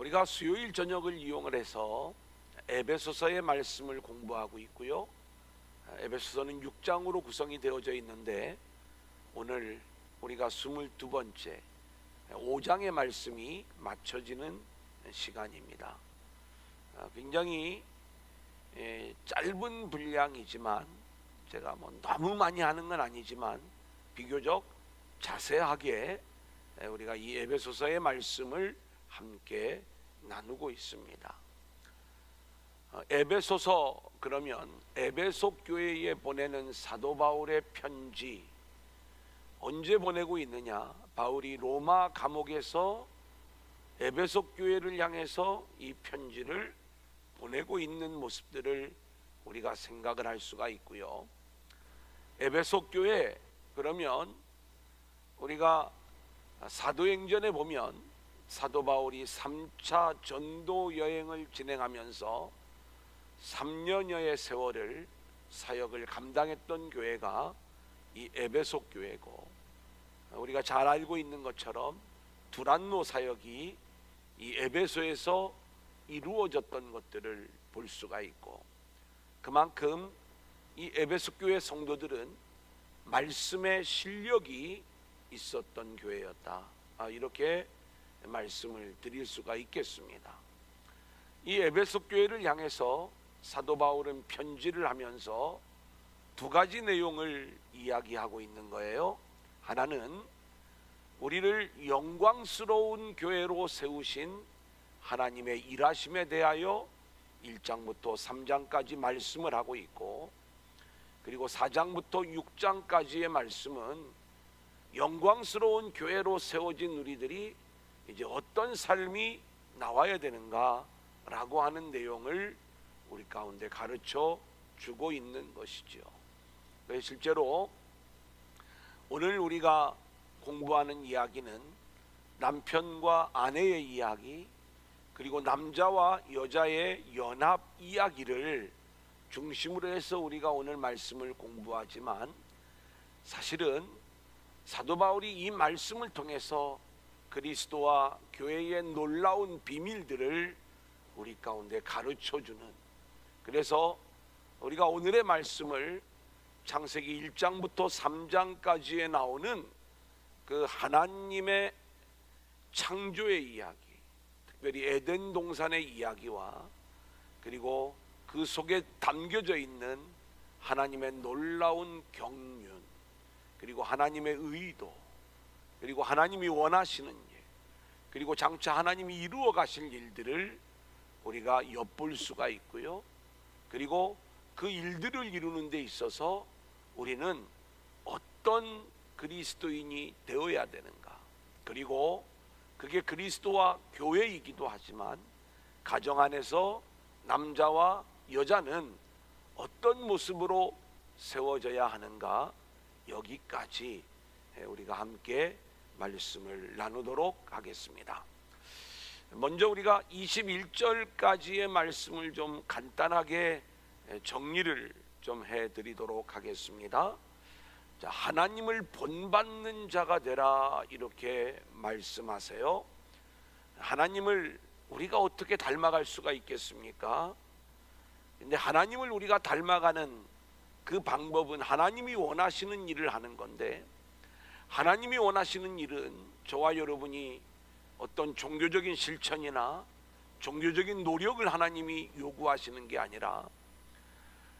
우리가 수요일 저녁을 이용을 해서 에베소서의 말씀을 공부하고 있고요. 에베소서는 6장으로 구성이 되어져 있는데 오늘 우리가 22번째 5장의 말씀이 맞춰지는 시간입니다. 굉장히 짧은 분량이지만 제가 너무 많이 하는 건 아니지만 비교적 자세하게 우리가 이 에베소서의 말씀을 함께 나누고 있습니다. 에베소서 그러면 에베소 교회에 보내는 사도 바울의 편지, 언제 보내고 있느냐? 바울이 로마 감옥에서 에베소 교회를 향해서 이 편지를 보내고 있는 모습들을 우리가 생각을 할 수가 있고요. 에베소 교회 그러면 우리가 사도행전에 보면 사도 바울이 3차 전도 여행을 진행하면서 3년여의 세월을 사역을 감당했던 교회가 이 에베소 교회고, 우리가 잘 알고 있는 것처럼 두란노 사역이 이 에베소에서 이루어졌던 것들을 볼 수가 있고, 그만큼 이 에베소 교회 성도들은 말씀의 실력이 있었던 교회였다, 이렇게 말씀을 드릴 수가 있겠습니다. 이 에베소 교회를 향해서 사도 바울은 편지를 하면서 두 가지 내용을 이야기하고 있는 거예요. 하나는 우리를 영광스러운 교회로 세우신 하나님의 일하심에 대하여 1장부터 3장까지 말씀을 하고 있고, 그리고 4장부터 6장까지의 말씀은 영광스러운 교회로 세워진 우리들이 이제 어떤 삶이 나와야 되는가 라고 하는 내용을 우리 가운데 가르쳐 주고 있는 것이죠. 실제로 오늘 우리가 공부하는 이야기는 남편과 아내의 이야기, 그리고 남자와 여자의 연합 이야기를 중심으로 해서 우리가 오늘 말씀을 공부하지만, 사실은 사도 바울이 이 말씀을 통해서 그리스도와 교회의 놀라운 비밀들을 우리 가운데 가르쳐주는, 그래서 우리가 오늘의 말씀을 창세기 1장부터 3장까지에 나오는 그 하나님의 창조의 이야기, 특별히 에덴 동산의 이야기와 그리고 그 속에 담겨져 있는 하나님의 놀라운 경륜, 그리고 하나님의 의도, 그리고 하나님이 원하시는 일, 그리고 장차 하나님이 이루어 가실 일들을 우리가 엿볼 수가 있고요. 그리고 그 일들을 이루는 데 있어서 우리는 어떤 그리스도인이 되어야 되는가, 그리고 그게 그리스도와 교회이기도 하지만 가정 안에서 남자와 여자는 어떤 모습으로 세워져야 하는가, 여기까지 우리가 함께 말씀을 나누도록 하겠습니다. 먼저 우리가 21절까지의 말씀을 좀 간단하게 정리를 좀 해드리도록 하겠습니다. 자, 하나님을 본받는 자가 되라, 이렇게 말씀하세요. 하나님을 우리가 어떻게 닮아갈 수가 있겠습니까? 근데 하나님을 우리가 닮아가는 그 방법은 하나님이 원하시는 일을 하는 건데, 하나님이 원하시는 일은 저와 여러분이 어떤 종교적인 실천이나 종교적인 노력을 하나님이 요구하시는 게 아니라,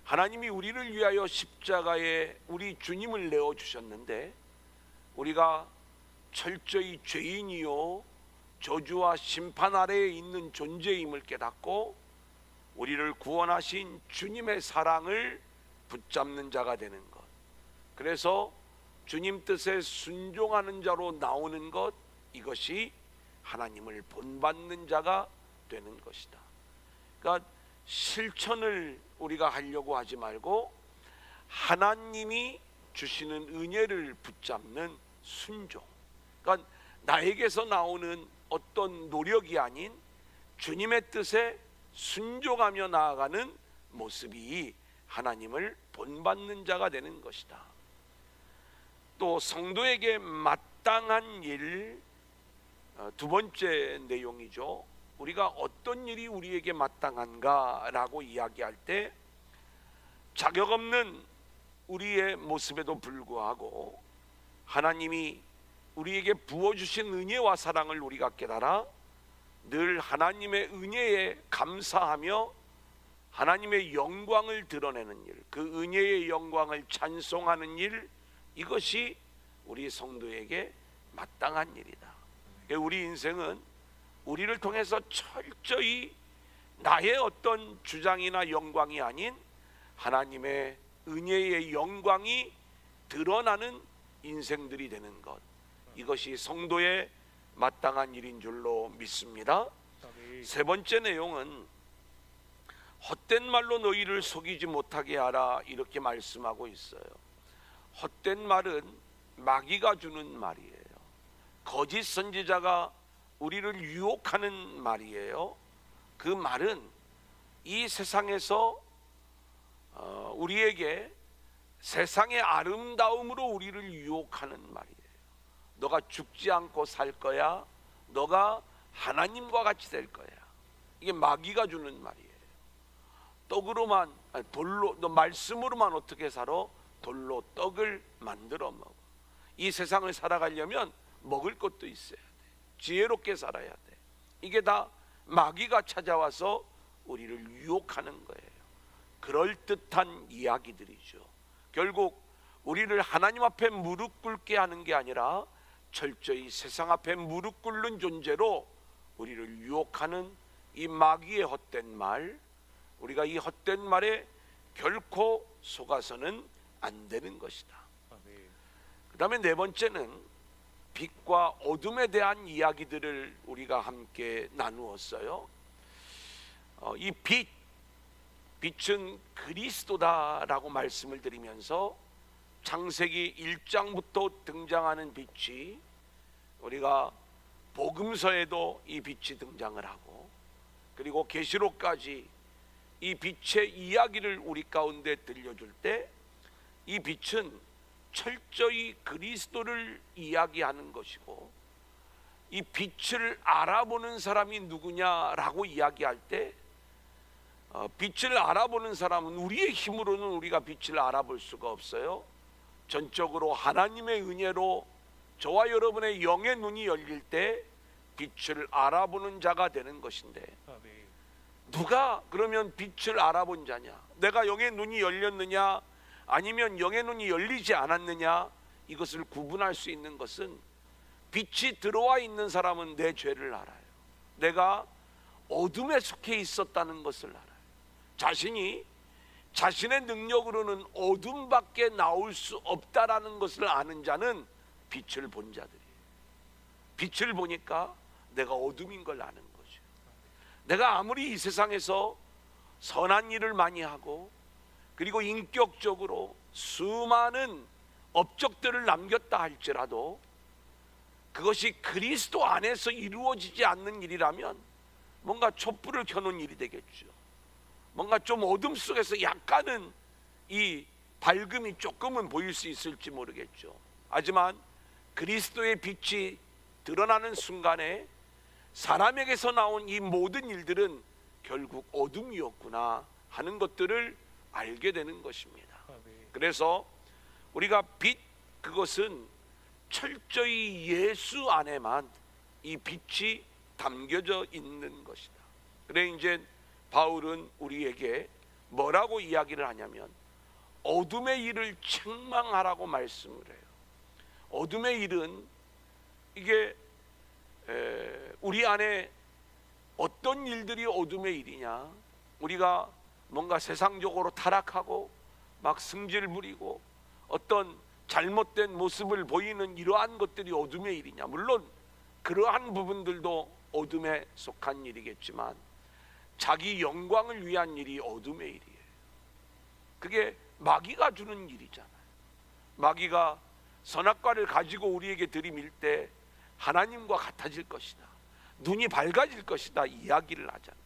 하나님이 우리를 위하여 십자가에 우리 주님을 내어주셨는데, 우리가 철저히 죄인이요 저주와 심판 아래에 있는 존재임을 깨닫고 우리를 구원하신 주님의 사랑을 붙잡는 자가 되는 것, 그래서 주님 뜻에 순종하는 자로 나오는 것, 이것이 하나님을 본받는 자가 되는 것이다. 그러니까 실천을 우리가 하려고 하지 말고 하나님이 주시는 은혜를 붙잡는 순종, 그러니까 나에게서 나오는 어떤 노력이 아닌 주님의 뜻에 순종하며 나아가는 모습이 하나님을 본받는 자가 되는 것이다. 또 성도에게 마땅한 일, 두 번째 내용이죠. 우리가 어떤 일이 우리에게 마땅한가라고 이야기할 때 자격 없는 우리의 모습에도 불구하고 하나님이 우리에게 부어주신 은혜와 사랑을 우리가 깨달아 늘 하나님의 은혜에 감사하며 하나님의 영광을 드러내는 일, 그 은혜의 영광을 찬송하는 일, 이것이 우리 성도에게 마땅한 일이다. 우리 인생은 우리를 통해서 철저히 나의 어떤 주장이나 영광이 아닌 하나님의 은혜의 영광이 드러나는 인생들이 되는 것, 이것이 성도의 마땅한 일인 줄로 믿습니다. 세 번째 내용은 헛된 말로 너희를 속이지 못하게 하라, 이렇게 말씀하고 있어요. 헛된 말은 마귀가 주는 말이에요. 거짓 선지자가 우리를 유혹하는 말이에요. 그 말은 이 세상에서 우리에게 세상의 아름다움으로 우리를 유혹하는 말이에요. 너가 죽지 않고 살 거야. 너가 하나님과 같이 될 거야. 이게 마귀가 주는 말이에요. 떡으로만, 돌로, 너 말씀으로만 어떻게 살아? 돌로 떡을 만들어 먹어. 이 세상을 살아가려면 먹을 것도 있어야 돼. 지혜롭게 살아야 돼. 이게 다 마귀가 찾아와서 우리를 유혹하는 거예요. 그럴듯한 이야기들이죠. 결국 우리를 하나님 앞에 무릎 꿇게 하는 게 아니라 철저히 세상 앞에 무릎 꿇는 존재로 우리를 유혹하는 이 마귀의 헛된 말, 우리가 이 헛된 말에 결코 속아서는 안 되는 것이다. 그 다음에 네 번째는 빛과 어둠에 대한 이야기들을 우리가 함께 나누었어요. 이 빛은 그리스도다라고 말씀을 드리면서 창세기 1장부터 등장하는 빛이 우리가 복음서에도 이 빛이 등장을 하고, 그리고 계시록까지 이 빛의 이야기를 우리 가운데 들려줄 때 이 빛은 철저히 그리스도를 이야기하는 것이고, 이 빛을 알아보는 사람이 누구냐라고 이야기할 때 빛을 알아보는 사람은 우리의 힘으로는 우리가 빛을 알아볼 수가 없어요. 전적으로 하나님의 은혜로 저와 여러분의 영의 눈이 열릴 때 빛을 알아보는 자가 되는 것인데, 누가 그러면 빛을 알아본 자냐? 내가 영의 눈이 열렸느냐 아니면 영의 눈이 열리지 않았느냐, 이것을 구분할 수 있는 것은 빛이 들어와 있는 사람은 내 죄를 알아요. 내가 어둠에 속해 있었다는 것을 알아요. 자신이 자신의 능력으로는 어둠밖에 나올 수 없다라는 것을 아는 자는 빛을 본 자들이에요. 빛을 보니까 내가 어둠인 걸 아는 거죠. 내가 아무리 이 세상에서 선한 일을 많이 하고, 그리고 인격적으로 수많은 업적들을 남겼다 할지라도 그것이 그리스도 안에서 이루어지지 않는 일이라면 뭔가 촛불을 켜놓은 일이 되겠죠. 뭔가 좀 어둠 속에서 약간은 이 밝음이 조금은 보일 수 있을지 모르겠죠. 하지만 그리스도의 빛이 드러나는 순간에 사람에게서 나온 이 모든 일들은 결국 어둠이었구나 하는 것들을 알게 되는 것입니다. 그래서 우리가 빛, 그것은 철저히 예수 안에만 이 빛이 담겨져 있는 것이다. 그래 이제 바울은 우리에게 뭐라고 이야기를 하냐면 어둠의 일을 책망하라고 말씀을 해요. 어둠의 일은 이게 우리 안에 어떤 일들이 어둠의 일이냐? 우리가 뭔가 세상적으로 타락하고 막 승질 부리고 어떤 잘못된 모습을 보이는 이러한 것들이 어둠의 일이냐? 물론 그러한 부분들도 어둠에 속한 일이겠지만 자기 영광을 위한 일이 어둠의 일이에요. 그게 마귀가 주는 일이잖아요. 마귀가 선악과를 가지고 우리에게 들이밀 때 하나님과 같아질 것이다, 눈이 밝아질 것이다 이야기를 하잖아요.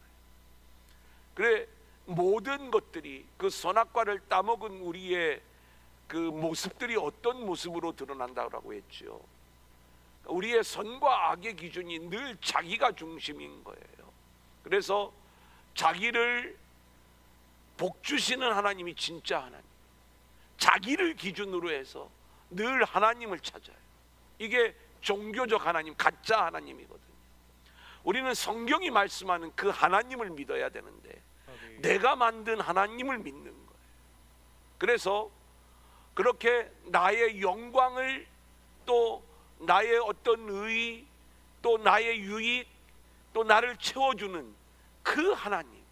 그래 모든 것들이 그 선악과를 따먹은 우리의 그 모습들이 어떤 모습으로 드러난다고 했죠. 우리의 선과 악의 기준이 늘 자기가 중심인 거예요. 그래서 자기를 복 주시는 하나님이 진짜 하나님, 자기를 기준으로 해서 늘 하나님을 찾아요. 이게 종교적 하나님, 가짜 하나님이거든요. 우리는 성경이 말씀하는 그 하나님을 믿어야 되는데 내가 만든 하나님을 믿는 거예요. 그래서 그렇게 나의 영광을, 또 나의 어떤 의의, 또 나의 유익, 또 나를 채워주는 그 하나님,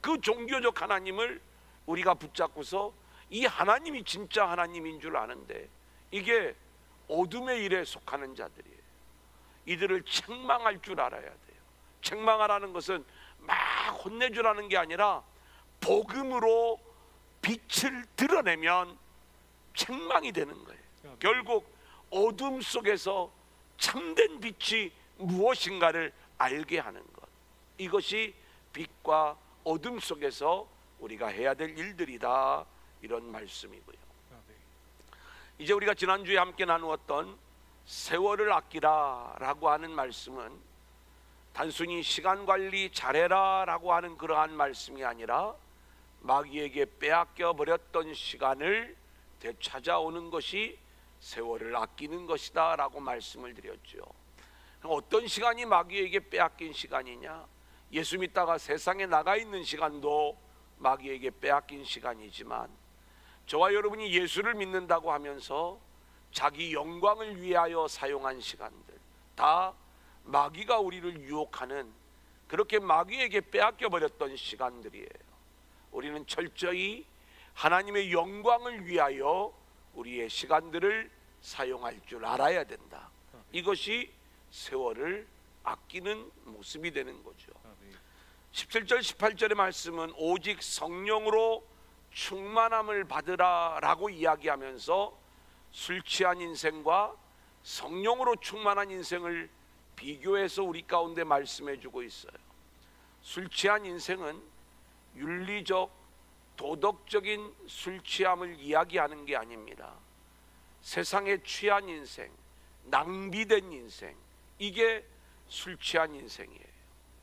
그 종교적 하나님을 우리가 붙잡고서 이 하나님이 진짜 하나님인 줄 아는데 이게 어둠의 일에 속하는 자들이에요. 이들을 책망할 줄 알아야 돼요. 책망하라는 것은 막 혼내주라는 게 아니라 복음으로 빛을 드러내면 책망이 되는 거예요. 결국 어둠 속에서 참된 빛이 무엇인가를 알게 하는 것, 이것이 빛과 어둠 속에서 우리가 해야 될 일들이다, 이런 말씀이고요. 이제 우리가 지난주에 함께 나누었던 세월을 아끼라 라고 하는 말씀은 단순히 시간 관리 잘해라 라고 하는 그러한 말씀이 아니라 마귀에게 빼앗겨 버렸던 시간을 되찾아오는 것이 세월을 아끼는 것이다 라고 말씀을 드렸죠. 어떤 시간이 마귀에게 빼앗긴 시간이냐? 예수 믿다가 세상에 나가 있는 시간도 마귀에게 빼앗긴 시간이지만, 저와 여러분이 예수를 믿는다고 하면서 자기 영광을 위하여 사용한 시간들, 다 마귀가 우리를 유혹하는, 그렇게 마귀에게 빼앗겨 버렸던 시간들이에요. 우리는 철저히 하나님의 영광을 위하여 우리의 시간들을 사용할 줄 알아야 된다. 이것이 세월을 아끼는 모습이 되는 거죠. 17절 18절의 말씀은 오직 성령으로 충만함을 받으라 라고 이야기하면서 술 취한 인생과 성령으로 충만한 인생을 비교해서 우리 가운데 말씀해 주고 있어요. 술 취한 인생은 윤리적, 도덕적인 술 취함을 이야기하는 게 아닙니다. 세상에 취한 인생, 낭비된 인생, 이게 술 취한 인생이에요.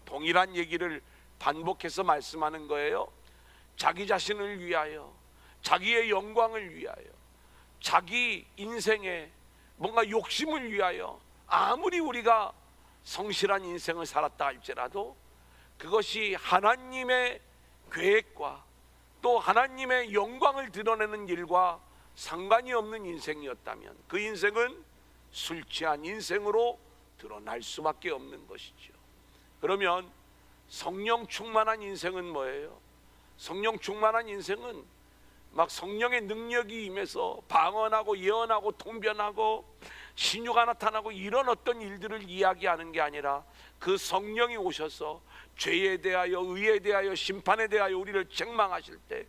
동일한 얘기를 반복해서 말씀하는 거예요. 자기 자신을 위하여, 자기의 영광을 위하여, 자기 인생에 뭔가 욕심을 위하여 아무리 우리가 성실한 인생을 살았다 할지라도 그것이 하나님의 계획과 또 하나님의 영광을 드러내는 일과 상관이 없는 인생이었다면 그 인생은 술 취한 인생으로 드러날 수밖에 없는 것이죠. 그러면 성령 충만한 인생은 뭐예요? 성령 충만한 인생은 막 성령의 능력이 임해서 방언하고 예언하고 통변하고 신유가 나타나고 이런 어떤 일들을 이야기하는 게 아니라 그 성령이 오셔서 죄에 대하여, 의에 대하여, 심판에 대하여 우리를 책망하실 때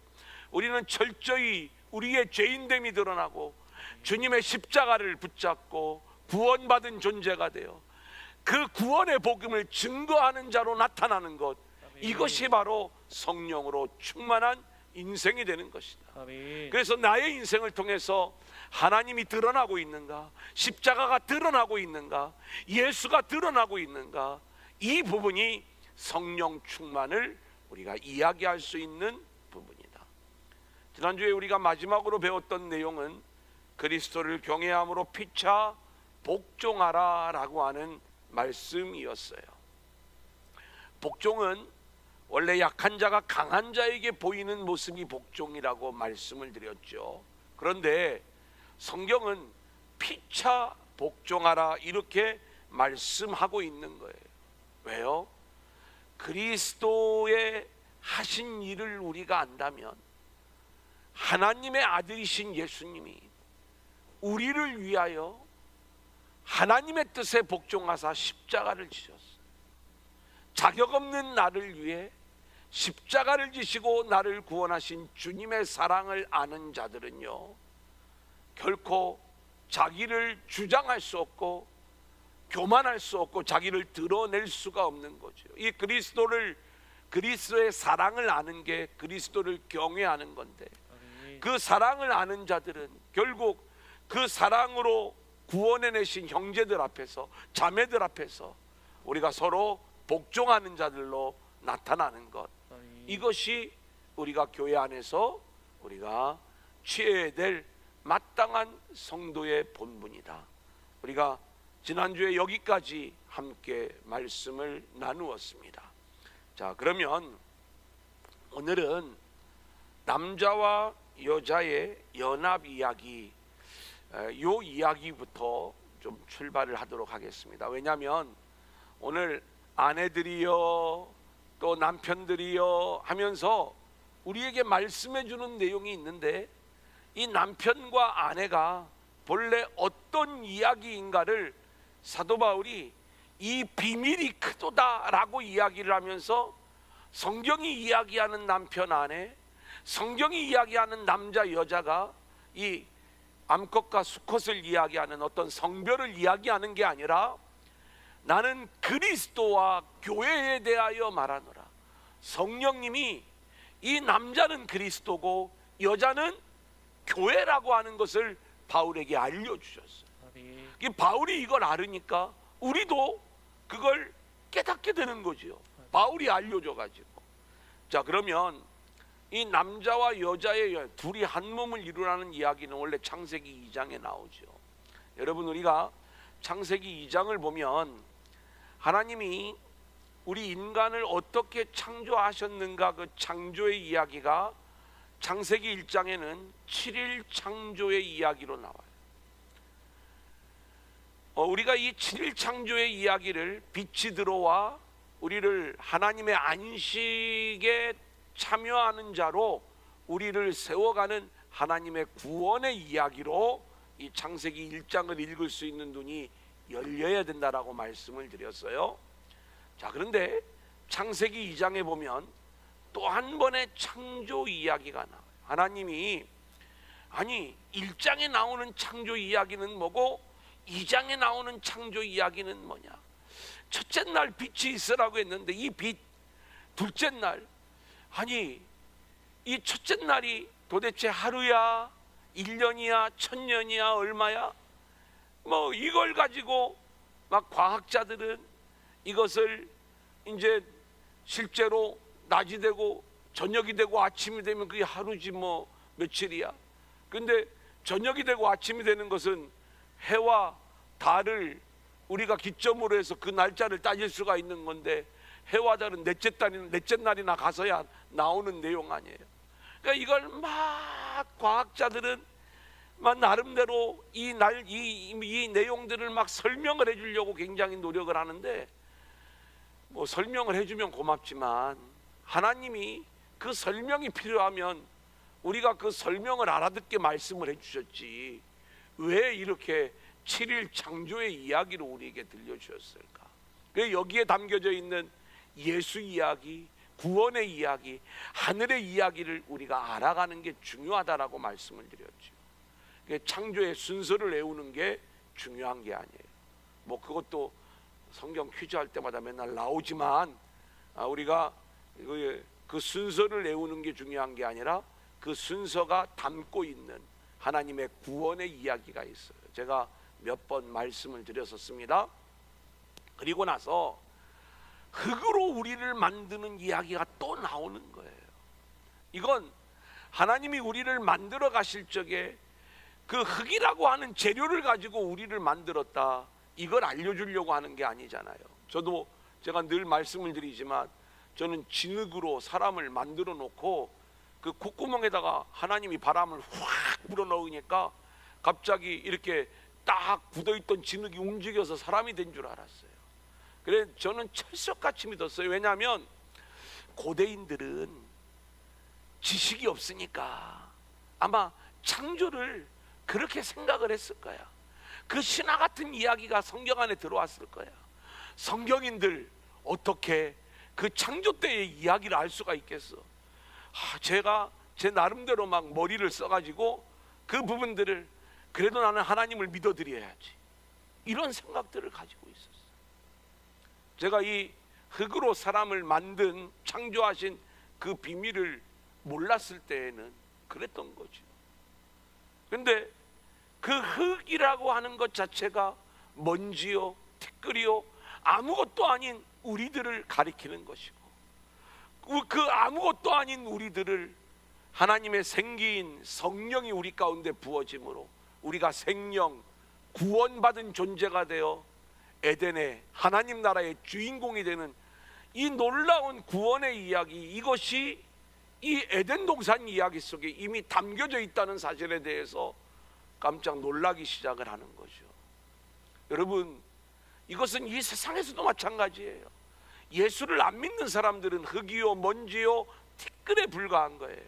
우리는 철저히 우리의 죄인됨이 드러나고 주님의 십자가를 붙잡고 구원받은 존재가 되어 그 구원의 복음을 증거하는 자로 나타나는 것, 이것이 바로 성령으로 충만한 인생이 되는 것이다. 그래서 나의 인생을 통해서 하나님이 드러나고 있는가, 십자가가 드러나고 있는가, 예수가 드러나고 있는가, 이 부분이 성령 충만을 우리가 이야기할 수 있는 부분이다. 지난주에 우리가 마지막으로 배웠던 내용은 그리스도를 경외함으로 피차 복종하라 라고 하는 말씀이었어요. 복종은 원래 약한 자가 강한 자에게 보이는 모습이 복종이라고 말씀을 드렸죠. 그런데 성경은 피차 복종하라 이렇게 말씀하고 있는 거예요. 왜요? 그리스도의 하신 일을 우리가 안다면 하나님의 아들이신 예수님이 우리를 위하여 하나님의 뜻에 복종하사 십자가를 지셨어요. 자격 없는 나를 위해 십자가를 지시고 나를 구원하신 주님의 사랑을 아는 자들은요, 결코 자기를 주장할 수 없고 교만할 수 없고 자기를 드러낼 수가 없는 거죠. 이 그리스도의 사랑을 아는 게 그리스도를 경외하는 건데, 그 사랑을 아는 자들은 결국 그 사랑으로 구원해내신 형제들 앞에서, 자매들 앞에서 우리가 서로 복종하는 자들로 나타나는 것, 이것이 우리가 교회 안에서 우리가 취해야 될 마땅한 성도의 본분이다. 우리가 지난주에 여기까지 함께 말씀을 나누었습니다. 자, 그러면 오늘은 남자와 여자의 연합 이야기, 요 이야기부터 좀 출발을 하도록 하겠습니다. 왜냐하면 오늘 아내들이여 또 남편들이여 하면서 우리에게 말씀해 주는 내용이 있는데, 이 남편과 아내가 본래 어떤 이야기인가를 사도 바울이 이 비밀이 크도다라고 이야기를 하면서 성경이 이야기하는 남편 아내, 성경이 이야기하는 남자 여자가 이 암컷과 수컷을 이야기하는 어떤 성별을 이야기하는 게 아니라 나는 그리스도와 교회에 대하여 말하노라. 성령님이 이 남자는 그리스도고 여자는 교회라고 하는 것을 바울에게 알려주셨어요. 이 바울이 이걸 알으니까 우리도 그걸 깨닫게 되는 거지요. 바울이 알려줘가지고. 자, 그러면 이 남자와 여자의 둘이 한 몸을 이루라는 이야기는 원래 창세기 2장에 나오죠. 여러분, 우리가 창세기 2장을 보면 하나님이 우리 인간을 어떻게 창조하셨는가, 그 창조의 이야기가 창세기 1장에는 7일 창조의 이야기로 나와요. 우리가 이 7일 창조의 이야기를 빛이 들어와 우리를 하나님의 안식에 참여하는 자로 우리를 세워가는 하나님의 구원의 이야기로 이 창세기 1장을 읽을 수 있는 눈이 열려야 된다라고 말씀을 드렸어요. 자, 그런데 창세기 2장에 보면 또 한 번의 창조 이야기가 나와요. 하나님이 1장에 나오는 창조 이야기는 뭐고 2장에 나오는 창조 이야기는 뭐냐? 첫째 날 빛이 있으라고 했는데 이 빛, 둘째 날, 이 첫째 날이 도대체 하루야, 1년이야, 1000년이야, 얼마야? 뭐 이걸 가지고 막 과학자들은 이것을 이제 실제로 낮이 되고 저녁이 되고 아침이 되면 그게 하루지 뭐 며칠이야. 근데 저녁이 되고 아침이 되는 것은 해와 달을 우리가 기점으로 해서 그 날짜를 따질 수가 있는 건데, 해와 달은 넷째 날이나 가서야 나오는 내용 아니에요. 그러니까 이걸 막 과학자들은 막 나름대로 이 내용들을 막 설명을 해주려고 굉장히 노력을 하는데, 뭐 설명을 해주면 고맙지만 하나님이 그 설명이 필요하면 우리가 그 설명을 알아듣게 말씀을 해주셨지 왜 이렇게 7일 창조의 이야기를 우리에게 들려주셨을까? 여기에 담겨져 있는 예수 이야기, 구원의 이야기, 하늘의 이야기를 우리가 알아가는 게 중요하다라고 말씀을 드렸죠. 창조의 순서를 외우는 게 중요한 게 아니에요. 뭐 그것도 성경 퀴즈 할 때마다 맨날 나오지만 우리가 그 순서를 외우는 게 중요한 게 아니라 그 순서가 담고 있는 하나님의 구원의 이야기가 있어요. 제가 몇 번 말씀을 드렸었습니다. 그리고 나서 흙으로 우리를 만드는 이야기가 또 나오는 거예요. 이건 하나님이 우리를 만들어 가실 적에 그 흙이라고 하는 재료를 가지고 우리를 만들었다, 이걸 알려주려고 하는 게 아니잖아요. 제가 늘 말씀을 드리지만 저는 진흙으로 사람을 만들어 놓고 그 콧구멍에다가 하나님이 바람을 확 불어넣으니까 갑자기 이렇게 딱 굳어있던 진흙이 움직여서 사람이 된 줄 알았어요. 그래 저는 철석같이 믿었어요. 왜냐하면 고대인들은 지식이 없으니까 아마 창조를 그렇게 생각을 했을 거야. 그 신화 같은 이야기가 성경 안에 들어왔을 거야. 성경인들 어떻게 그 창조 때의 이야기를 알 수가 있겠어? 제가 제 나름대로 막 머리를 써가지고 그 부분들을 그래도 나는 하나님을 믿어드려야지, 이런 생각들을 가지고 있었어요. 제가 이 흙으로 사람을 만든 창조하신 그 비밀을 몰랐을 때에는 그랬던 거죠. 근데 그 흙이라고 하는 것 자체가 먼지요, 티끌이요, 아무것도 아닌 우리들을 가리키는 것이고, 그 아무것도 아닌 우리들을 하나님의 생기인 성령이 우리 가운데 부어짐으로 우리가 생명, 구원받은 존재가 되어 에덴의 하나님 나라의 주인공이 되는 이 놀라운 구원의 이야기, 이것이 이 에덴 동산 이야기 속에 이미 담겨져 있다는 사실에 대해서 깜짝 놀라기 시작을 하는 거죠. 여러분, 이것은 이 세상에서도 마찬가지예요. 예수를 안 믿는 사람들은 흙이요 먼지요 티끌에 불과한 거예요.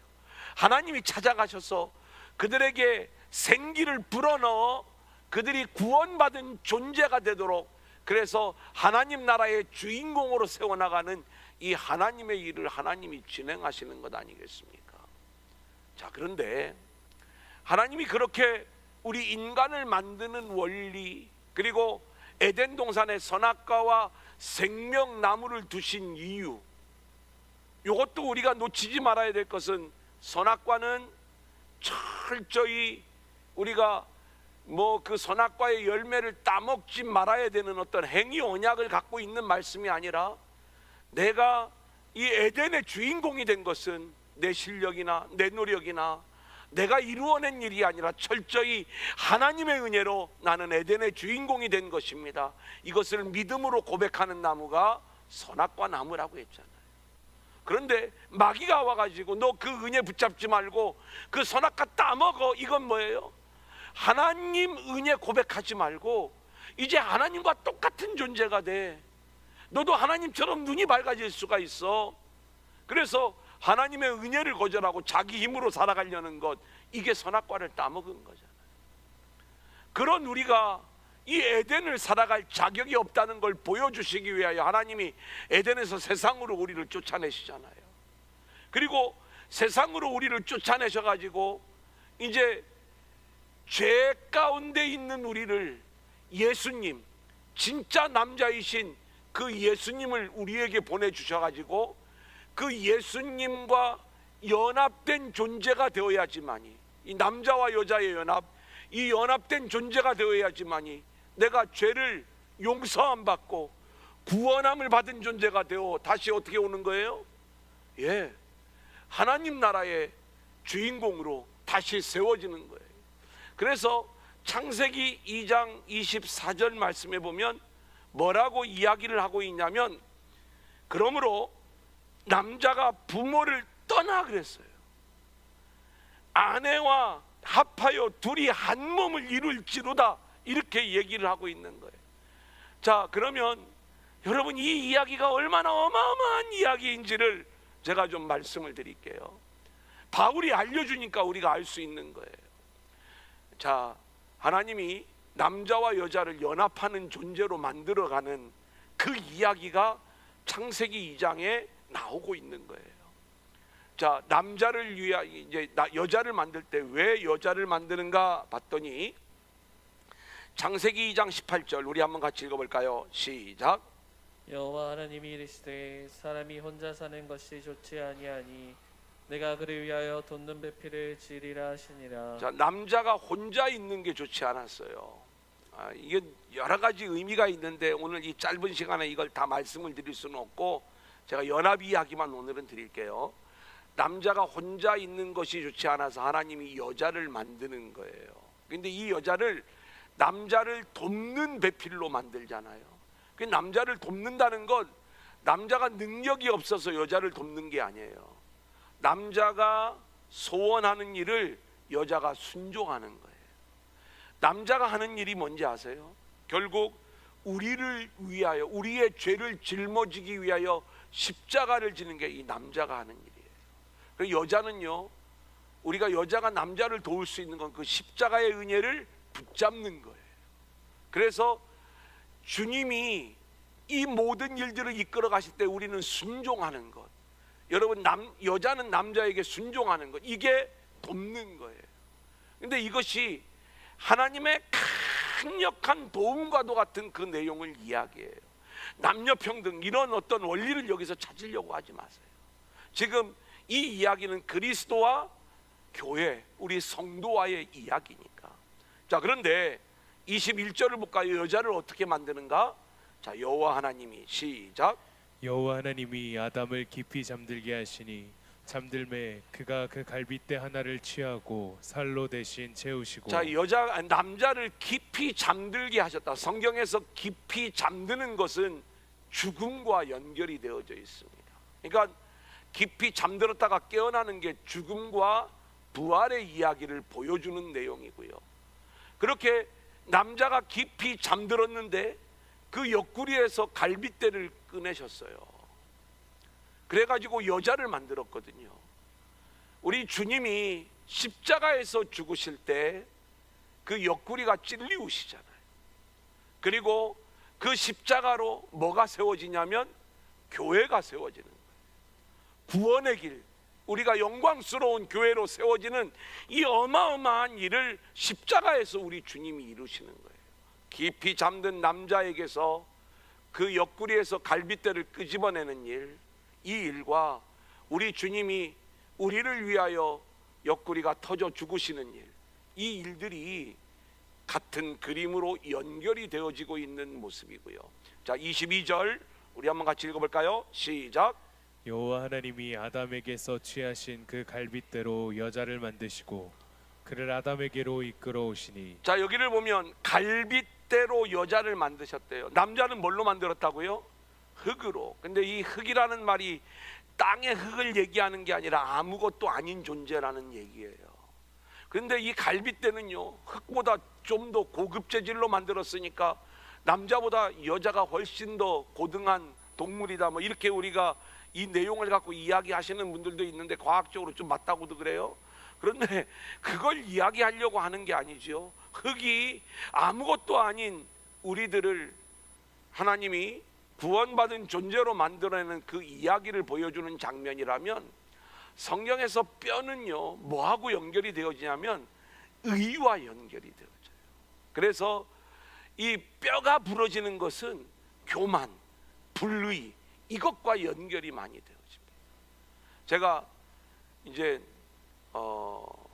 하나님이 찾아가셔서 그들에게 생기를 불어넣어 그들이 구원받은 존재가 되도록, 그래서 하나님 나라의 주인공으로 세워나가는 이 하나님의 일을 하나님이 진행하시는 것 아니겠습니까? 자, 그런데 하나님이 그렇게 우리 인간을 만드는 원리, 그리고 에덴 동산에 선악과와 생명나무를 두신 이유, 이것도 우리가 놓치지 말아야 될 것은, 선악과는 철저히 우리가 그 선악과의 열매를 따먹지 말아야 되는 어떤 행위 언약을 갖고 있는 말씀이 아니라, 내가 이 에덴의 주인공이 된 것은 내 실력이나 내 노력이나 내가 이루어낸 일이 아니라 철저히 하나님의 은혜로 나는 에덴의 주인공이 된 것입니다. 이것을 믿음으로 고백하는 나무가 선악과 나무라고 했잖아요. 그런데 마귀가 와가지고 너 그 은혜 붙잡지 말고 그 선악과 따먹어, 이건 뭐예요? 하나님 은혜 고백하지 말고 이제 하나님과 똑같은 존재가 돼. 너도 하나님처럼 눈이 밝아질 수가 있어. 그래서 하나님의 은혜를 거절하고 자기 힘으로 살아가려는 것, 이게 선악과를 따먹은 거잖아요. 그런 우리가 이 에덴을 살아갈 자격이 없다는 걸 보여주시기 위하여 하나님이 에덴에서 세상으로 우리를 쫓아내시잖아요. 그리고 세상으로 우리를 쫓아내셔가지고 이제 죄 가운데 있는 우리를, 예수님, 진짜 남자이신 그 예수님을 우리에게 보내주셔가지고 그 예수님과 연합된 존재가 되어야지만이, 이 남자와 여자의 연합, 이 연합된 존재가 되어야지만이 내가 죄를 용서함 받고 구원함을 받은 존재가 되어 다시 어떻게 오는 거예요? 예, 하나님 나라의 주인공으로 다시 세워지는 거예요. 그래서 창세기 2장 24절 말씀에 보면 뭐라고 이야기를 하고 있냐면, 그러므로 남자가 부모를 떠나 그랬어요. 아내와 합하여 둘이 한 몸을 이룰지로다, 이렇게 얘기를 하고 있는 거예요. 자, 그러면 여러분, 이 이야기가 얼마나 어마어마한 이야기인지를 제가 좀 말씀을 드릴게요. 바울이 알려주니까 우리가 알 수 있는 거예요. 자, 하나님이 남자와 여자를 연합하는 존재로 만들어가는 그 이야기가 창세기 2장에 나오고 있는 거예요. 자, 남자를 위하여 이제 여자를 만들 때 왜 여자를 만드는가 봤더니 창세기 2장 18절 우리 한번 같이 읽어볼까요? 시작. 여호와 하나님이 이르시되 사람이 혼자 사는 것이 좋지 아니하니 내가 그를 위하여 돋는 배필을 지으리라 하시니라. 자, 남자가 혼자 있는 게 좋지 않았어요. 이게 여러 가지 의미가 있는데 오늘 이 짧은 시간에 이걸 다 말씀을 드릴 수는 없고 제가 연합 이야기만 오늘은 드릴게요. 남자가 혼자 있는 것이 좋지 않아서 하나님이 여자를 만드는 거예요. 근데 이 여자를 남자를 돕는 배필로 만들잖아요. 그 남자를 돕는다는 건 남자가 능력이 없어서 여자를 돕는 게 아니에요. 남자가 소원하는 일을 여자가 순종하는 거예요. 남자가 하는 일이 뭔지 아세요? 결국 우리를 위하여, 우리의 죄를 짊어지기 위하여 십자가를 지는 게 이 남자가 하는 일이에요. 그 여자는요, 우리가 여자가 남자를 도울 수 있는 건 그 십자가의 은혜를 붙잡는 거예요. 그래서 주님이 이 모든 일들을 이끌어 가실 때 우리는 순종하는 것, 여러분, 여자는 남자에게 순종하는 것, 이게 돕는 거예요. 근데 이것이 하나님의 강력한 도움과도 같은 그 내용을 이야기해요. 남녀평등 이런 어떤 원리를 여기서 찾으려고 하지 마세요. 지금 이 이야기는 그리스도와 교회, 우리 성도와의 이야기니까. 자, 그런데 21절을 볼까요? 여자를 어떻게 만드는가? 자, 여호와 하나님이 시작. 여호와 하나님이 아담을 깊이 잠들게 하시니 잠들매 그가 그 갈빗대 하나를 취하고 살로 대신 채우시고 자, 남자를 깊이 잠들게 하셨다. 성경에서 깊이 잠드는 것은 죽음과 연결이 되어져 있습니다. 그러니까 깊이 잠들었다가 깨어나는 게 죽음과 부활의 이야기를 보여주는 내용이고요. 그렇게 남자가 깊이 잠들었는데 그 옆구리에서 갈빗대를 꺼내셨어요. 그래가지고 여자를 만들었거든요. 우리 주님이 십자가에서 죽으실 때 그 옆구리가 찔리우시잖아요. 그리고 그 십자가로 뭐가 세워지냐면 교회가 세워지는 거예요. 구원의 길, 우리가 영광스러운 교회로 세워지는 이 어마어마한 일을 십자가에서 우리 주님이 이루시는 거예요. 깊이 잠든 남자에게서 그 옆구리에서 갈빗대를 끄집어내는 일, 이 일과 우리 주님이 우리를 위하여 옆구리가 터져 죽으시는 일, 이 일들이 같은 그림으로 연결이 되어지고 있는 모습이고요. 자, 22절 우리 한번 같이 읽어볼까요? 시작. 여호와 하나님이 아담에게서 취하신 그 갈빗대로 여자를 만드시고 그를 아담에게로 이끌어 오시니. 자, 여기를 보면 갈빗대로 여자를 만드셨대요. 남자는 뭘로 만들었다고요? 흙으로. 근데 이 흙이라는 말이 땅의 흙을 얘기하는 게 아니라 아무것도 아닌 존재라는 얘기예요. 그런데 이 갈빗대는요, 흙보다 좀 더 고급 재질로 만들었으니까 남자보다 여자가 훨씬 더 고등한 동물이다, 뭐 이렇게 우리가 이 내용을 갖고 이야기하시는 분들도 있는데 과학적으로 좀 맞다고도 그래요. 그런데 그걸 이야기하려고 하는 게 아니죠. 흙이 아무것도 아닌 우리들을 하나님이 구원받은 존재로 만들어내는 그 이야기를 보여주는 장면이라면, 성경에서 뼈는요 뭐하고 연결이 되어지냐면 의와 연결이 되어져요. 그래서 이 뼈가 부러지는 것은 교만, 불의, 이것과 연결이 많이 되어집니다. 제가 이제 이거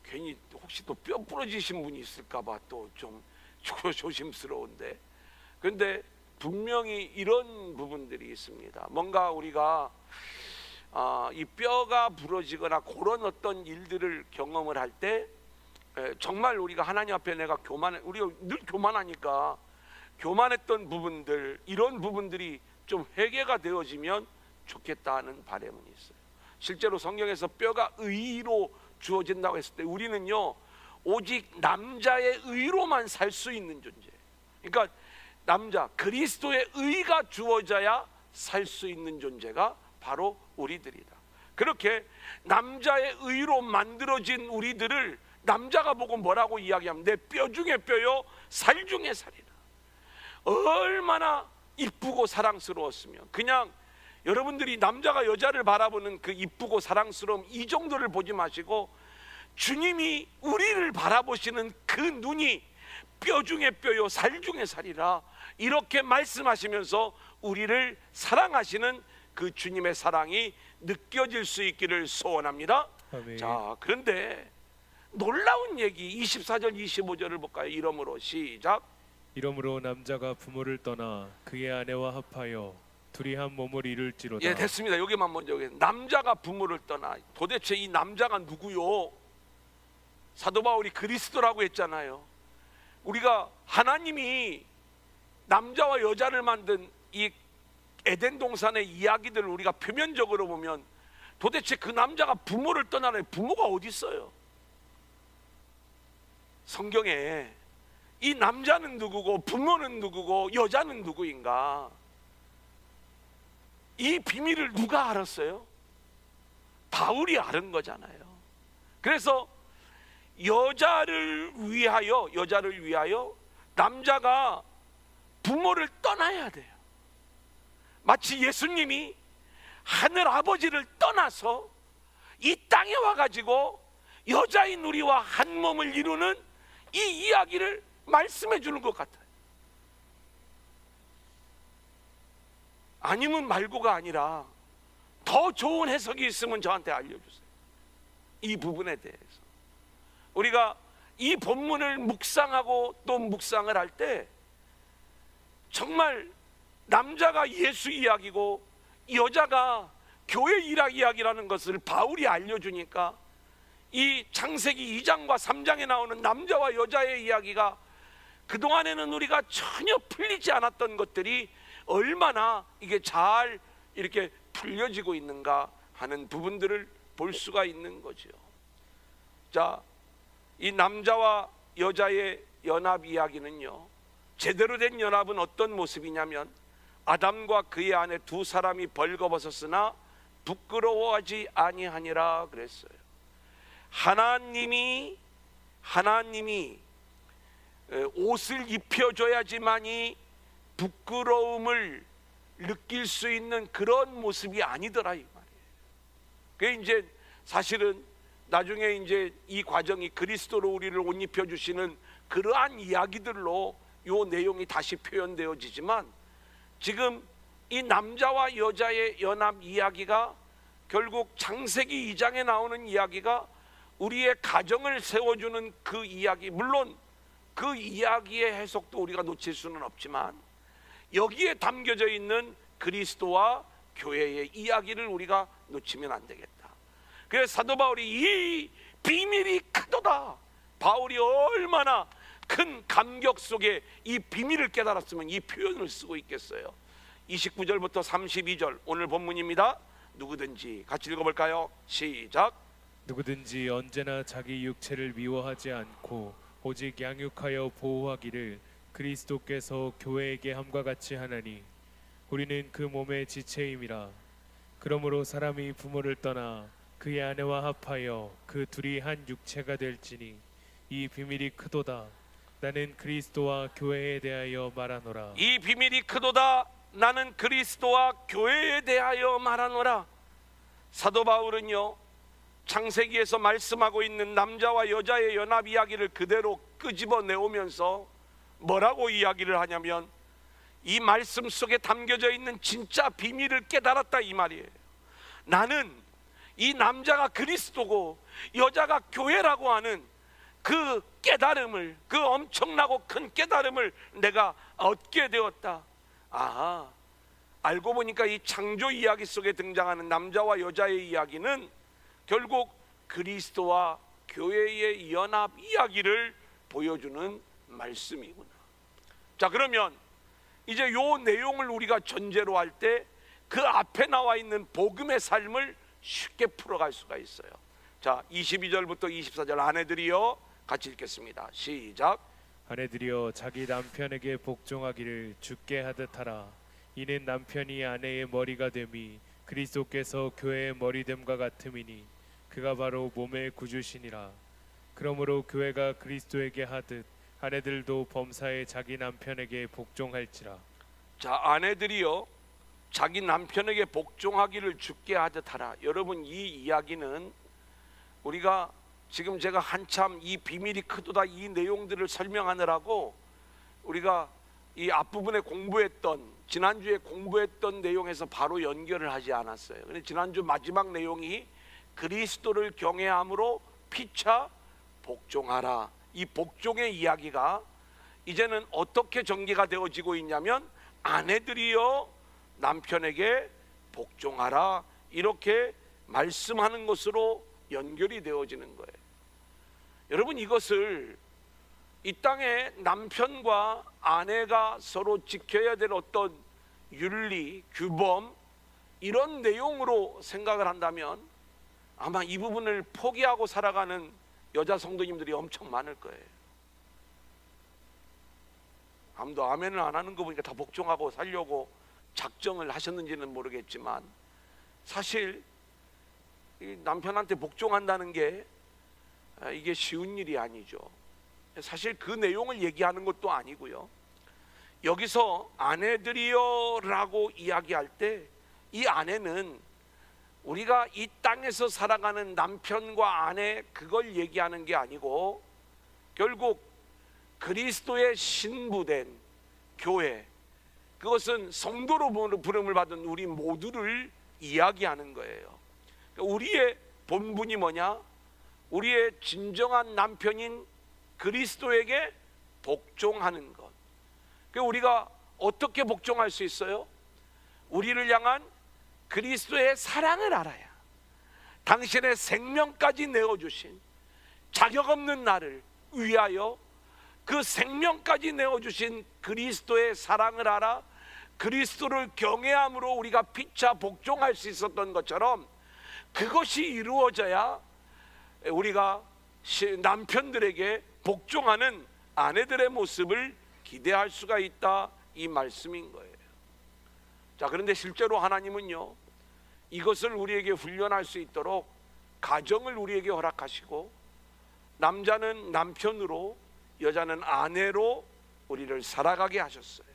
괜히 혹시 또 뼈 부러지신 분이 있을까봐 또 좀 조심스러운데, 그런데 분명히 이런 부분들이 있습니다. 뭔가 우리가 이 뼈가 부러지거나 그런 어떤 일들을 경험을 할 때 정말 우리가 하나님 앞에 내가 우리가 늘 교만하니까 교만했던 부분들, 이런 부분들이 좀 회개가 되어지면 좋겠다 하는 바람은 있어요. 실제로 성경에서 뼈가 의로 주어진다고 했을 때 우리는요 오직 남자의 의로만 살 수 있는 존재, 그러니까 남자 그리스도의 의가 주어져야 살 수 있는 존재가 바로 우리들이다. 그렇게 남자의 의로 만들어진 우리들을 남자가 보고 뭐라고 이야기하면 내 뼈 중에 뼈요 살 중에 살이다. 얼마나 이쁘고 사랑스러웠으면, 그냥 여러분들이 남자가 여자를 바라보는 그 이쁘고 사랑스러움 이 정도를 보지 마시고 주님이 우리를 바라보시는 그 눈이 뼈 중에 뼈요 살 중에 살이라, 이렇게 말씀하시면서 우리를 사랑하시는 그 주님의 사랑이 느껴질 수 있기를 소원합니다. 아멘. 자, 그런데 놀라운 얘기 24절 25절을 볼까요? 이러므로 시작. 이러므로 남자가 부모를 떠나 그의 아내와 합하여 둘이 한 몸을 이룰지로다. 예, 됐습니다. 여기만 먼저. 남자가 부모를 떠나, 도대체 이 남자가 누구요? 사도 바울이 그리스도라고 했잖아요. 우리가 하나님이 남자와 여자를 만든 이 에덴 동산의 이야기들을 우리가 표면적으로 보면 도대체 그 남자가 부모를 떠나는 부모가 어디 있어요? 성경에 이 남자는 누구고 부모는 누구고 여자는 누구인가, 이 비밀을 누가 알았어요? 바울이 알은 거잖아요. 그래서 여자를 위하여 남자가 부모를 떠나야 돼요. 마치 예수님이 하늘 아버지를 떠나서 이 땅에 와가지고 여자인 우리와 한 몸을 이루는 이 이야기를 말씀해 주는 것 같아요. 아니면 말고가 아니라 더 좋은 해석이 있으면 저한테 알려주세요. 이 부분에 대해서 우리가 이 본문을 묵상하고 또 묵상을 할 때 정말 남자가 예수 이야기고 여자가 교회 일학 이야기라는 것을 바울이 알려주니까 이 창세기 2장과 3장에 나오는 남자와 여자의 이야기가 그동안에는 우리가 전혀 풀리지 않았던 것들이 얼마나 이게 잘 이렇게 풀려지고 있는가 하는 부분들을 볼 수가 있는 거죠. 자, 이 남자와 여자의 연합 이야기는요, 제대로 된 연합은 어떤 모습이냐면 아담과 그의 아내 두 사람이 벌거벗었으나 부끄러워하지 아니하니라 그랬어요. 하나님이 옷을 입혀줘야지만이 부끄러움을 느낄 수 있는 그런 모습이 아니더라 이 말이에요. 그게 이제 사실은 나중에 이제 이 과정이 그리스도로 우리를 옷 입혀주시는 그러한 이야기들로 요 내용이 다시 표현되어지지만, 지금 이 남자와 여자의 연합 이야기가 결국 창세기 2장에 나오는 이야기가 우리의 가정을 세워주는 그 이야기, 물론 그 이야기의 해석도 우리가 놓칠 수는 없지만 여기에 담겨져 있는 그리스도와 교회의 이야기를 우리가 놓치면 안 되겠다. 그래서 사도 바울이 이 비밀이 크도다, 바울이 얼마나 큰 감격 속에 이 비밀을 깨달았으면 이 표현을 쓰고 있겠어요. 29절부터 32절 오늘 본문입니다. 누구든지 같이 읽어볼까요? 시작. 누구든지 언제나 자기 육체를 미워하지 않고 오직 양육하여 보호하기를 그리스도께서 교회에게 함과 같이 하나니 우리는 그 몸의 지체임이라. 그러므로 사람이 부모를 떠나 그의 아내와 합하여 그 둘이 한 육체가 될지니 이 비밀이 크도다. 나는 그리스도와 교회에 대하여 말하노라. 이 비밀이 크도다. 나는 그리스도와 교회에 대하여 말하노라. 사도 바울은요, 창세기에서 말씀하고 있는 남자와 여자의 연합 이야기를 그대로 끄집어 내오면서 뭐라고 이야기를 하냐면 이 말씀 속에 담겨져 있는 진짜 비밀을 깨달았다 이 말이에요. 나는 이 남자가 그리스도고 여자가 교회라고 하는 그 깨달음을, 그 엄청나고 큰 깨달음을 내가 얻게 되었다. 아하, 알고 보니까 이 창조 이야기 속에 등장하는 남자와 여자의 이야기는 결국 그리스도와 교회의 연합 이야기를 보여주는 말씀이구나. 자, 그러면 이제 요 내용을 우리가 전제로 할 때 그 앞에 나와 있는 복음의 삶을 쉽게 풀어갈 수가 있어요. 자, 22절부터 24절 아내들이여 같이 읽겠습니다. 시작. 아내들이여 자기 남편에게 복종하기를 주께 하듯 하라. 이는 남편이 아내의 머리가 됨이 그리스도께서 교회의 머리됨과 같음이니 그가 바로 몸의 구주시니라. 그러므로 교회가 그리스도에게 하듯 아내들도 범사에 자기 남편에게 복종할지라. 자, 아내들이여 자기 남편에게 복종하기를 주께 하듯 하라. 여러분, 이 이야기는 우리가 지금 제가 한참 이 비밀이 크도다 이 내용들을 설명하느라고 우리가 이 앞부분에 공부했던, 지난주에 공부했던 내용에서 바로 연결을 하지 않았어요. 근데 지난주 마지막 내용이 그리스도를 경외함으로 피차 복종하라. 이 복종의 이야기가 이제는 어떻게 전개가 되어지고 있냐면 아내들이여 남편에게 복종하라 이렇게 말씀하는 것으로 연결이 되어지는 거예요. 여러분, 이것을 이 땅에 남편과 아내가 서로 지켜야 될 어떤 윤리, 규범 이런 내용으로 생각을 한다면 아마 이 부분을 포기하고 살아가는 여자 성도님들이 엄청 많을 거예요. 아무도 아멘을 안 하는 거 보니까 다 복종하고 살려고 작정을 하셨는지는 모르겠지만 사실 이 남편한테 복종한다는 게 이게 쉬운 일이 아니죠. 사실 그 내용을 얘기하는 것도 아니고요. 여기서 아내들이여 라고 이야기할 때 이 아내는 우리가 이 땅에서 살아가는 남편과 아내 그걸 얘기하는 게 아니고 결국 그리스도의 신부된 교회, 그것은 성도로 부름을 받은 우리 모두를 이야기하는 거예요. 우리의 본분이 뭐냐? 우리의 진정한 남편인 그리스도에게 복종하는 것. 우리가 어떻게 복종할 수 있어요? 우리를 향한 그리스도의 사랑을 알아야, 당신의 생명까지 내어주신 자격 없는 나를 위하여 그 생명까지 내어주신 그리스도의 사랑을 알아 그리스도를 경외함으로 우리가 피차 복종할 수 있었던 것처럼, 그것이 이루어져야 우리가 남편들에게 복종하는 아내들의 모습을 기대할 수가 있다, 이 말씀인 거예요. 자, 그런데 실제로 하나님은요, 이것을 우리에게 훈련할 수 있도록 가정을 우리에게 허락하시고, 남자는 남편으로, 여자는 아내로 우리를 살아가게 하셨어요.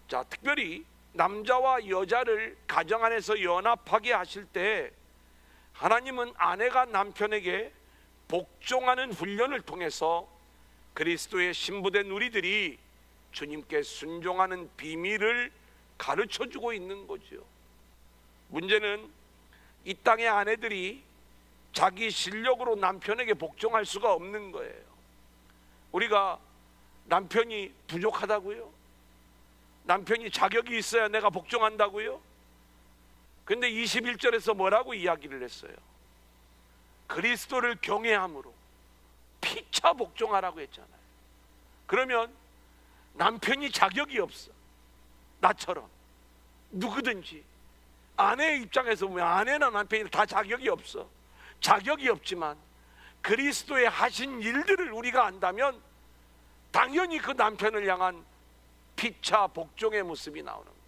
자, 특별히 남자와 여자를 가정 안에서 연합하게 하실 때 하나님은 아내가 남편에게 복종하는 훈련을 통해서 그리스도의 신부된 우리들이 주님께 순종하는 비밀을 가르쳐주고 있는 거죠. 문제는 이 땅의 아내들이 자기 실력으로 남편에게 복종할 수가 없는 거예요. 우리가 남편이 부족하다고요? 남편이 자격이 있어야 내가 복종한다고요? 근데 21절에서 뭐라고 이야기를 했어요? 그리스도를 경외함으로 피차 복종하라고 했잖아요. 그러면 남편이 자격이 없어, 나처럼 누구든지 아내의 입장에서 보면 아내나 남편이 다 자격이 없어. 자격이 없지만 그리스도의 하신 일들을 우리가 안다면 당연히 그 남편을 향한 피차 복종의 모습이 나오는 거예요.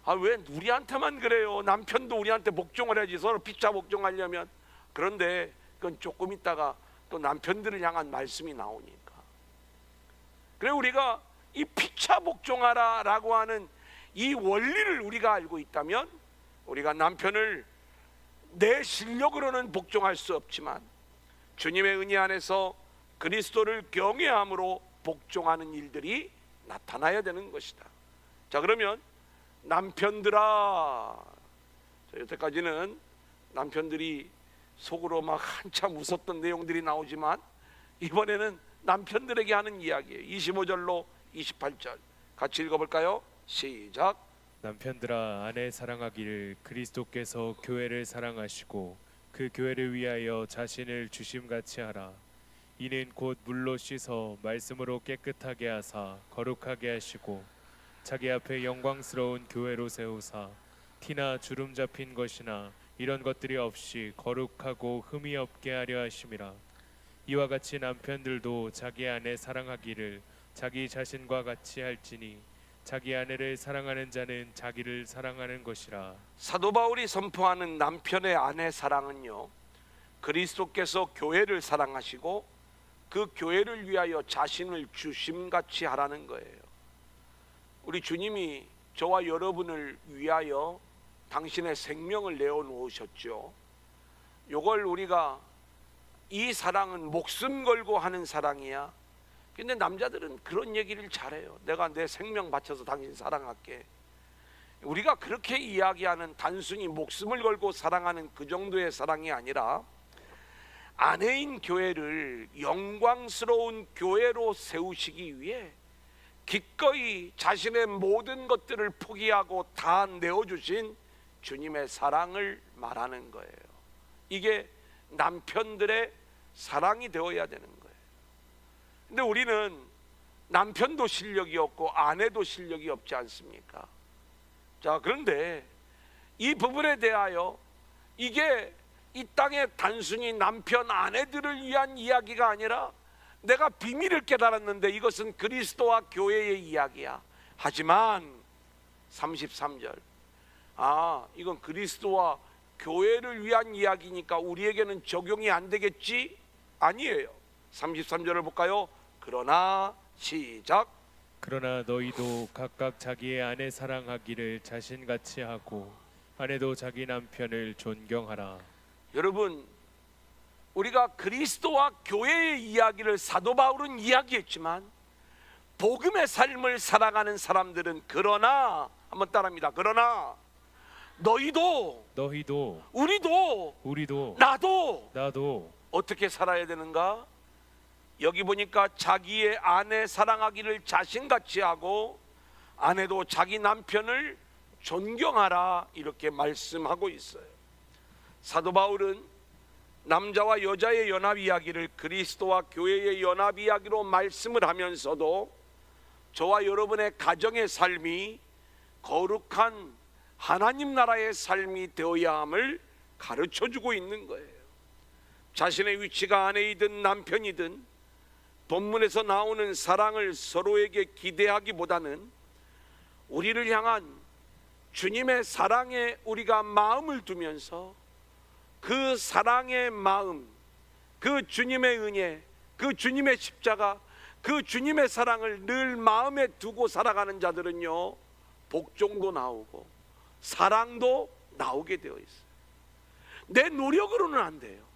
아, 왜 우리한테만 그래요? 남편도 우리한테 복종을 해야지, 서로 피차 복종하려면. 그런데 그건 조금 있다가 또 남편들을 향한 말씀이 나오니까. 그래, 우리가 이 피차 복종하라 라고 하는 이 원리를 우리가 알고 있다면, 우리가 남편을 내 실력으로는 복종할 수 없지만 주님의 은혜 안에서 그리스도를 경외함으로 복종하는 일들이 나타나야 되는 것이다. 자, 그러면 남편들아, 여태까지는 남편들이 속으로 막 한참 웃었던 내용들이 나오지만 이번에는 남편들에게 하는 이야기예요. 25절로 28절 같이 읽어볼까요? 시작. 남편들아, 아내 사랑하기를 그리스도께서 교회를 사랑하시고 그 교회를 위하여 자신을 주심같이 하라. 이는 곧 물로 씻어 말씀으로 깨끗하게 하사 거룩하게 하시고 자기 앞에 영광스러운 교회로 세우사 티나 주름 잡힌 것이나 이런 것들이 없이 거룩하고 흠이 없게 하려 하심이라. 이와 같이 남편들도 자기 아내 사랑하기를 자기 자신과 같이 할지니 자기 아내를 사랑하는 자는 자기를 사랑하는 것이라. 사도 바울이 선포하는 남편의 아내 사랑은요, 그리스도께서 교회를 사랑하시고 그 교회를 위하여 자신을 주심같이 하라는 거예요. 우리 주님이 저와 여러분을 위하여 당신의 생명을 내어놓으셨죠. 요걸 우리가, 이 사랑은 목숨 걸고 하는 사랑이야. 근데 남자들은 그런 얘기를 잘해요. 내가 내 생명 바쳐서 당신 사랑할게. 우리가 그렇게 이야기하는 단순히 목숨을 걸고 사랑하는 그 정도의 사랑이 아니라 아내인 교회를 영광스러운 교회로 세우시기 위해 기꺼이 자신의 모든 것들을 포기하고 다 내어주신 주님의 사랑을 말하는 거예요. 이게 남편들의 사랑이 되어야 되는 거예요. 근데 우리는 남편도 실력이 없고 아내도 실력이 없지 않습니까? 자, 그런데 이 부분에 대하여 이게 이 땅에 단순히 남편 아내들을 위한 이야기가 아니라 내가 비밀을 깨달았는데 이것은 그리스도와 교회의 이야기야. 하지만 33절, 이건 그리스도와 교회를 위한 이야기니까 우리에게는 적용이 안 되겠지? 아니에요. 33절을 볼까요? 그러나, 시작. 그러나 너희도 각각 자기의 아내 사랑하기를 자신같이 하고 아내도 자기 남편을 존경하라. 여러분, 우리가 그리스도와 교회의 이야기를 사도 바울은 이야기했지만 복음의 삶을 살아가는 사람들은 그러나, 한번 따라합니다. 그러나 너희도 우리도 나도 어떻게 살아야 되는가? 여기 보니까 자기의 아내 사랑하기를 자신같이 하고 아내도 자기 남편을 존경하라 이렇게 말씀하고 있어요. 사도 바울은 남자와 여자의 연합 이야기를 그리스도와 교회의 연합 이야기로 말씀을 하면서도 저와 여러분의 가정의 삶이 거룩한 하나님 나라의 삶이 되어야 함을 가르쳐주고 있는 거예요. 자신의 위치가 아내이든 남편이든 본문에서 나오는 사랑을 서로에게 기대하기보다는 우리를 향한 주님의 사랑에 우리가 마음을 두면서 그 사랑의 마음, 그 주님의 은혜, 그 주님의 십자가, 그 주님의 사랑을 늘 마음에 두고 살아가는 자들은요, 복종도 나오고 사랑도 나오게 되어 있어요. 내 노력으로는 안 돼요.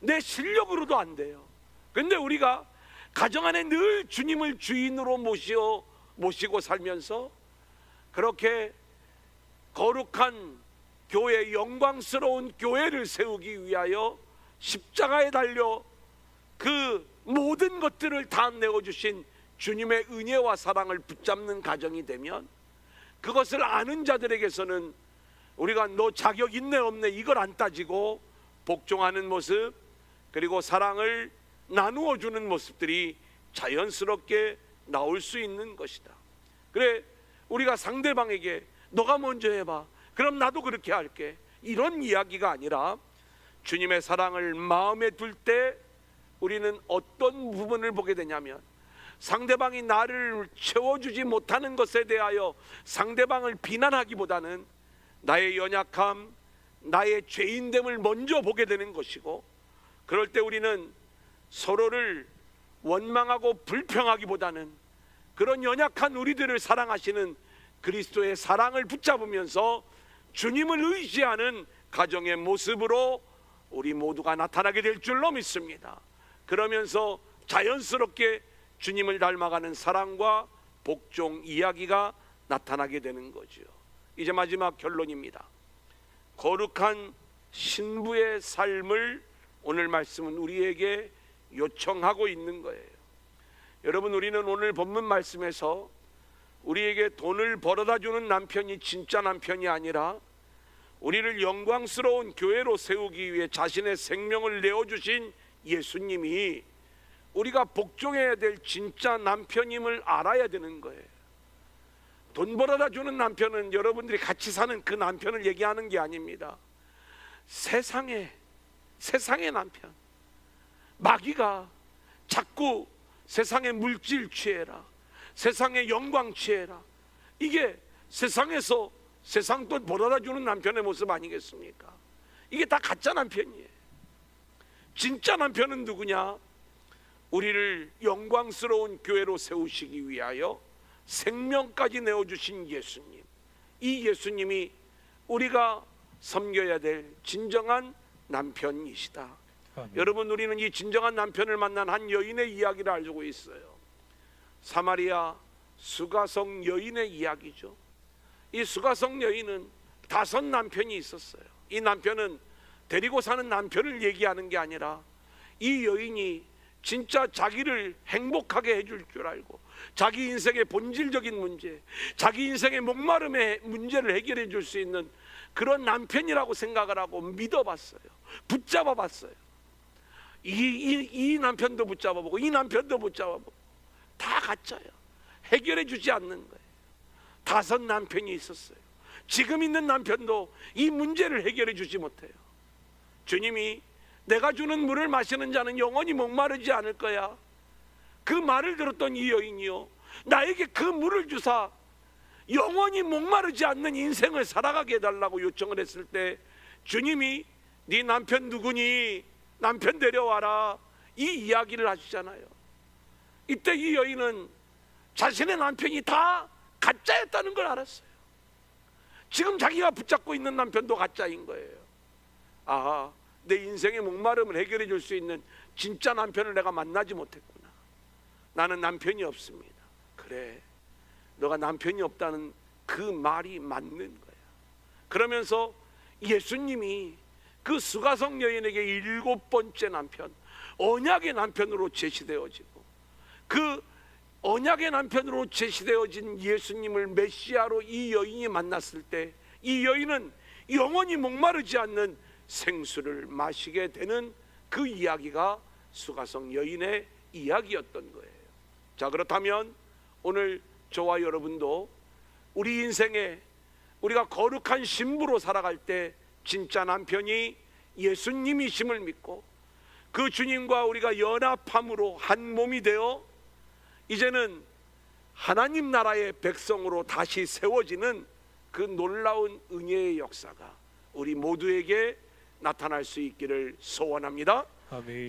내 실력으로도 안 돼요. 근데 우리가 가정 안에 늘 주님을 주인으로 모시고 살면서 그렇게 거룩한 교회, 영광스러운 교회를 세우기 위하여 십자가에 달려 그 모든 것들을 다 내어주신 주님의 은혜와 사랑을 붙잡는 가정이 되면, 그것을 아는 자들에게서는 우리가 너 자격 있네 없네 이걸 안 따지고 복종하는 모습, 그리고 사랑을 나누어 주는 모습들이 자연스럽게 나올 수 있는 것이다. 그래, 우리가 상대방에게 너가 먼저 해봐, 그럼 나도 그렇게 할게, 이런 이야기가 아니라 주님의 사랑을 마음에 둘 때 우리는 어떤 부분을 보게 되냐면, 상대방이 나를 채워주지 못하는 것에 대하여 상대방을 비난하기보다는 나의 연약함, 나의 죄인됨을 먼저 보게 되는 것이고, 그럴 때 우리는 서로를 원망하고 불평하기보다는 그런 연약한 우리들을 사랑하시는 그리스도의 사랑을 붙잡으면서 주님을 의지하는 가정의 모습으로 우리 모두가 나타나게 될 줄로 믿습니다. 그러면서 자연스럽게 주님을 닮아가는 사랑과 복종 이야기가 나타나게 되는 거죠. 이제 마지막 결론입니다. 거룩한 신부의 삶을 오늘 말씀은 우리에게 요청하고 있는 거예요. 여러분, 우리는 오늘 본문 말씀에서 우리에게 돈을 벌어다 주는 남편이 진짜 남편이 아니라 우리를 영광스러운 교회로 세우기 위해 자신의 생명을 내어주신 예수님이 우리가 복종해야 될 진짜 남편임을 알아야 되는 거예요. 돈 벌어다 주는 남편은 여러분들이 같이 사는 그 남편을 얘기하는 게 아닙니다. 세상의 남편, 마귀가 자꾸 세상의 물질 취해라, 세상의 영광 취해라, 이게 세상에서 세상 돈 벌어다 주는 남편의 모습 아니겠습니까? 이게 다 가짜 남편이에요. 진짜 남편은 누구냐? 우리를 영광스러운 교회로 세우시기 위하여 생명까지 내어주신 예수님, 이 예수님이 우리가 섬겨야 될 진정한 남편이시다. 아멘. 여러분, 우리는 이 진정한 남편을 만난 한 여인의 이야기를 알고 있어요. 사마리아 수가성 여인의 이야기죠. 이 수가성 여인은 5 남편이 있었어요. 이 남편은 데리고 사는 남편을 얘기하는 게 아니라 이 여인이 진짜 자기를 행복하게 해줄 줄 알고 자기 인생의 본질적인 문제, 자기 인생의 목마름의 문제를 해결해 줄 수 있는 그런 남편이라고 생각을 하고 믿어봤어요. 붙잡아봤어요. 이 남편도 붙잡아보고 이 남편도 붙잡아보고 다 가짜예요. 해결해 주지 않는 거예요. 5 남편이 있었어요. 지금 있는 남편도 이 문제를 해결해 주지 못해요. 주님이 내가 주는 물을 마시는 자는 영원히 목마르지 않을 거야, 그 말을 들었던 이 여인이요, 나에게 그 물을 주사 영원히 목마르지 않는 인생을 살아가게 해달라고 요청을 했을 때 주님이 네 남편 누구니? 남편 데려와라, 이 이야기를 하시잖아요. 이때 이 여인은 자신의 남편이 다 가짜였다는 걸 알았어요. 지금 자기가 붙잡고 있는 남편도 가짜인 거예요. 아, 내 인생의 목마름을 해결해 줄 수 있는 진짜 남편을 내가 만나지 못했구나. 나는 남편이 없습니다. 그래, 너가 남편이 없다는 그 말이 맞는 거야. 그러면서 예수님이 그 수가성 여인에게 7번째 남편, 언약의 남편으로 제시되어지고 그 언약의 남편으로 제시되어진 예수님을 메시아로 이 여인이 만났을 때 이 여인은 영원히 목마르지 않는 생수를 마시게 되는 그 이야기가 수가성 여인의 이야기였던 거예요. 자, 그렇다면 오늘 저와 여러분도 우리 인생에 우리가 거룩한 신부로 살아갈 때 진짜 남편이 예수님이심을 믿고 그 주님과 우리가 연합함으로 한 몸이 되어 이제는 하나님 나라의 백성으로 다시 세워지는 그 놀라운 은혜의 역사가 우리 모두에게 나타날 수 있기를 소원합니다. 아멘.